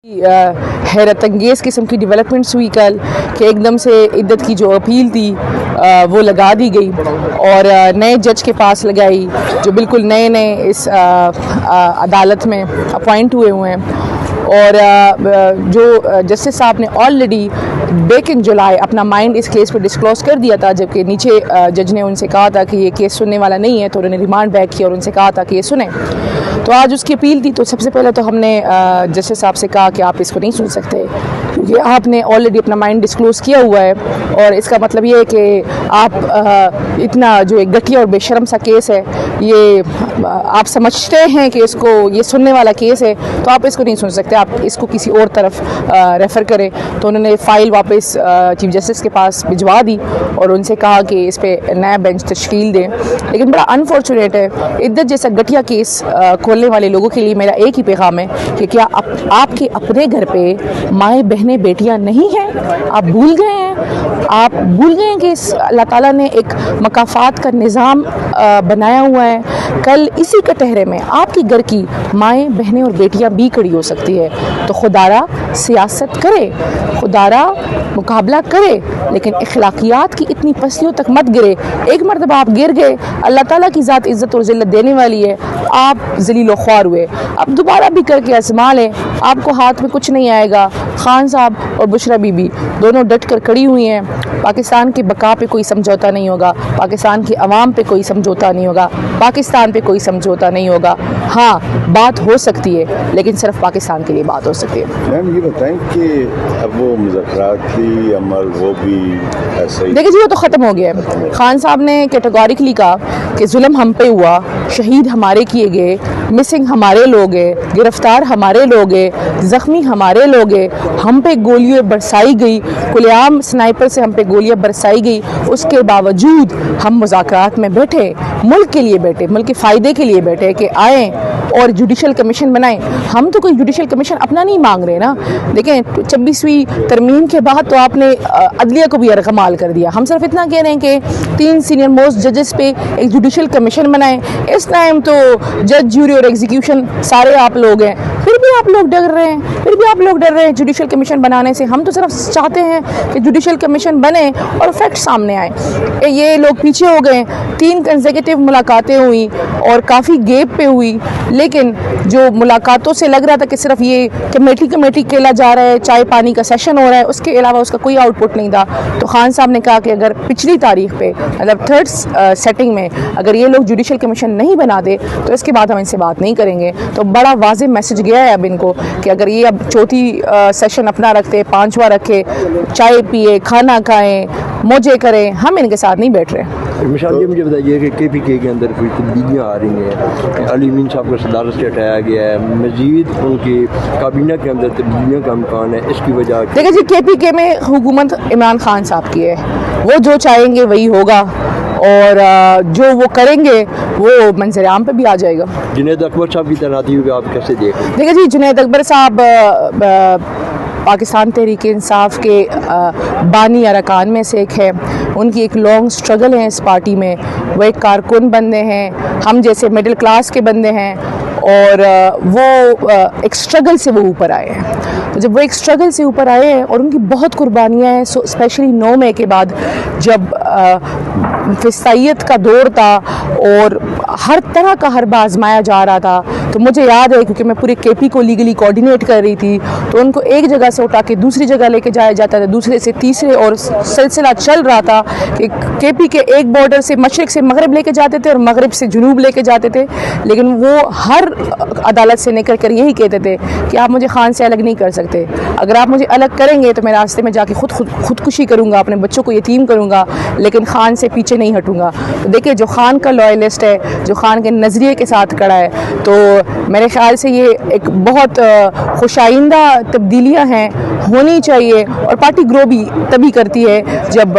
حیرت انگیز قسم کی ڈیولپمنٹس ہوئی کل کہ ایک دم سے عدت کی جو اپیل تھی وہ لگا دی گئی اور نئے جج کے پاس لگائی جو بالکل نئے اس عدالت میں اپوائنٹ ہوئے ہیں اور جو جسٹس صاحب نے آلریڈی بیک ان جولائی اپنا مائنڈ اس کیس پہ ڈسکلوز کر دیا تھا، جبکہ نیچے جج نے ان سے کہا تھا کہ یہ کیس سننے والا نہیں ہے، تو انہوں نے ریمانڈ بیک کیا اور ان سے کہا تھا کہ یہ سنیں. تو آج اس کی اپیل تھی، تو سب سے پہلے تو ہم نے جسٹس صاحب سے کہا کہ آپ اس کو نہیں سن سکتے کیونکہ آپ نے آلریڈی اپنا مائنڈ ڈسکلوز کیا ہوا ہے، اور اس کا مطلب یہ ہے کہ آپ اتنا جو ایک گٹھیا اور بے شرم سا کیس ہے، یہ آپ سمجھتے ہیں کہ اس کو یہ سننے والا کیس ہے، تو آپ اس کو نہیں سن سکتے، آپ اس کو کسی اور طرف ریفر کریں. تو انہوں نے فائل واپس چیف جسٹس کے پاس بھجوا دی اور ان سے کہا کہ اس پہ نیا بینچ تشکیل دیں. لیکن بڑا انفارچونیٹ ہے، عدت جیسا گٹھیا کیس کھولنے والے لوگوں کے لیے میرا ایک ہی پیغام ہے کہ کیا آپ کے اپنے گھر پہ مائیں بہنیں بیٹیاں نہیں ہیں؟ آپ بھول گئے ہیں؟ آپ بھول گئے ہیں کہ اللہ تعالیٰ نے ایک مکافات کا نظام بنایا ہوا ہے. کل اسی کٹہرے میں آپ کے گھر کی مائیں بہنیں اور بیٹیاں بھی کھڑی ہو سکتی ہے. تو خدارا سیاست کرے، خدارا مقابلہ کرے، لیکن اخلاقیات کی اتنی پستیوں تک مت گرے. ایک مرتبہ آپ گر گئے، اللہ تعالیٰ کی ذات عزت اور ذلت دینے والی ہے، آپ ذلیل و خوار ہوئے. اب دوبارہ بھی کر کے آزما لیں، آپ کو ہاتھ میں کچھ نہیں آئے گا. خان صاحب اور بشرا بی بی دونوں ڈٹ کر کھڑی ہوئی ہیں. پاکستان کی بقا پہ کوئی سمجھوتا نہیں ہوگا، پاکستان کی عوام پہ کوئی سمجھوتا نہیں ہوگا، پاکستان پہ کوئی سمجھوتا نہیں ہوگا. ہاں بات ہو سکتی ہے، لیکن صرف پاکستان کے لیے بات ہو سکتی ہے. میم یہ بتائیں کہ اب وہ مذاکراتی عمل وہ بھی ایسا ہی دیکھیں جی، وہ تو ختم ہو گیا ہے. خان صاحب نے کیٹیگوریکلی کہا کہ ظلم ہم پہ ہوا، شہید ہمارے کیے گئے، مسنگ ہمارے لوگ ہیں، گرفتار ہمارے لوگ ہیں، زخمی ہمارے لوگ ہیں، ہم پہ گولیاں برسائی گئی، کھلے عام سنائپر سے ہم پہ گولیاں برسائی گئی. اس کے باوجود ہم مذاکرات میں بیٹھے، ملک کے لیے بیٹھے، ملک کے فائدے کے لیے بیٹھے کہ آئیں اور جوڈیشل کمیشن بنائیں. ہم تو کوئی جوڈیشل کمیشن اپنا نہیں مانگ رہے نا. دیکھیں 26ویں ترمیم کے بعد تو آپ نے عدلیہ کو بھی ارغمال کر دیا. ہم صرف اتنا کہہ رہے ہیں کہ 3 سینئر موسٹ ججز پہ ایک جوڈیشل کمیشن بنائیں. اس ٹائم تو جج، جوری اور ایگزیکیوشن سارے آپ لوگ ہیں، پھر بھی آپ لوگ ڈر رہے ہیں جوڈیشل کمیشن بنانے سے. ہم تو صرف چاہتے ہیں کہ جوڈیشل کمیشن بنے اور فیکٹ سامنے آئے. یہ لوگ پیچھے ہو گئے. 3 کنزیکٹیو ملاقاتیں ہوئی اور کافی گیپ پہ ہوئی، لیکن جو ملاقاتوں سے لگ رہا تھا کہ صرف یہ کمیٹی کھیلا جا رہا ہے، چائے پانی کا سیشن ہو رہا ہے، اس کے علاوہ اس کا کوئی آؤٹ پٹ نہیں تھا. تو خان صاحب نے کہا کہ اگر پچھلی تاریخ پہ مطلب 3rd سیٹنگ میں اگر یہ لوگ جوڈیشل کمیشن نہیں بنا دے تو اس کے بعد ہم ان سے بات نہیں کریں گے. تو بڑا واضح میسج گیا ہے اب ان کو کہ اگر یہ اب چوتھی سیشن اپنا رکھتے، 5واں رکھے، چائے پیے، کھانا کھائیں، موجے کریں، ہم ان کے ساتھ نہیں بیٹھ رہے. مثال یہ مجھے بتائیے کہ کے پی کے اندر کوئی تبدیلیاں آ رہی ہیں، علی امین صاحب کو صدارت سے ہٹایا گیا ہے، مزید ان کی کابینہ کے اندر تبدیلیوں کا امکان ہے، اس کی وجہ دیکھیں جی کے پی کے میں حکومت عمران خان صاحب کی ہے، وہ جو چاہیں گے وہی ہوگا اور جو وہ کریں گے وہ منظر عام پہ بھی آ جائے گا. جنید اکبر صاحب کی تعیناتی ہوئی آپ کیسے دیکھیں؟ دیکھیں جی جنید اکبر صاحب پاکستان تحریک انصاف کے بانی ارکان میں سے ایک ہے. ان کی ایک لانگ سٹرگل ہے اس پارٹی میں. وہ ایک کارکن بندے ہیں، ہم جیسے مڈل کلاس کے بندے ہیں، اور وہ ایک سٹرگل سے وہ اوپر آئے ہیں. تو جب وہ ایک سٹرگل سے اوپر آئے ہیں اور ان کی بہت قربانیاں ہیں، اسپیشلی 9 مئی کے بعد جب فسطائیت کا دور تھا اور ہر طرح کا حربہ آزمایا جا رہا تھا. تو مجھے یاد ہے کیونکہ میں پورے کے پی کو لیگلی کوآرڈینیٹ کر رہی تھی، تو ان کو ایک جگہ سے اٹھا کے دوسری جگہ لے کے جایا جاتا تھا، دوسرے سے تیسرے، اور سلسلہ چل رہا تھا کہ کے پی کے ایک بارڈر سے مشرق سے مغرب لے کے جاتے تھے اور مغرب سے جنوب لے کے جاتے تھے. لیکن وہ ہر عدالت سے نکل کر یہی کہتے تھے کہ آپ مجھے خان سے الگ نہیں کر سکتے. اگر آپ مجھے الگ کریں گے تو میں راستے میں جا کے خودکشی کروں گا، اپنے بچوں کو یتیم کروں گا، لیکن خان سے پیچھے نہیں ہٹوں گا. تو دیکھیں جو خان کا لائلسٹ ہے، جو خان کے نظریے کے ساتھ کھڑا ہے، تو میرے خیال سے یہ ایک بہت خوش آئندہ تبدیلیاں ہیں، ہونی چاہیے. اور پارٹی گرو بھی تبھی کرتی ہے جب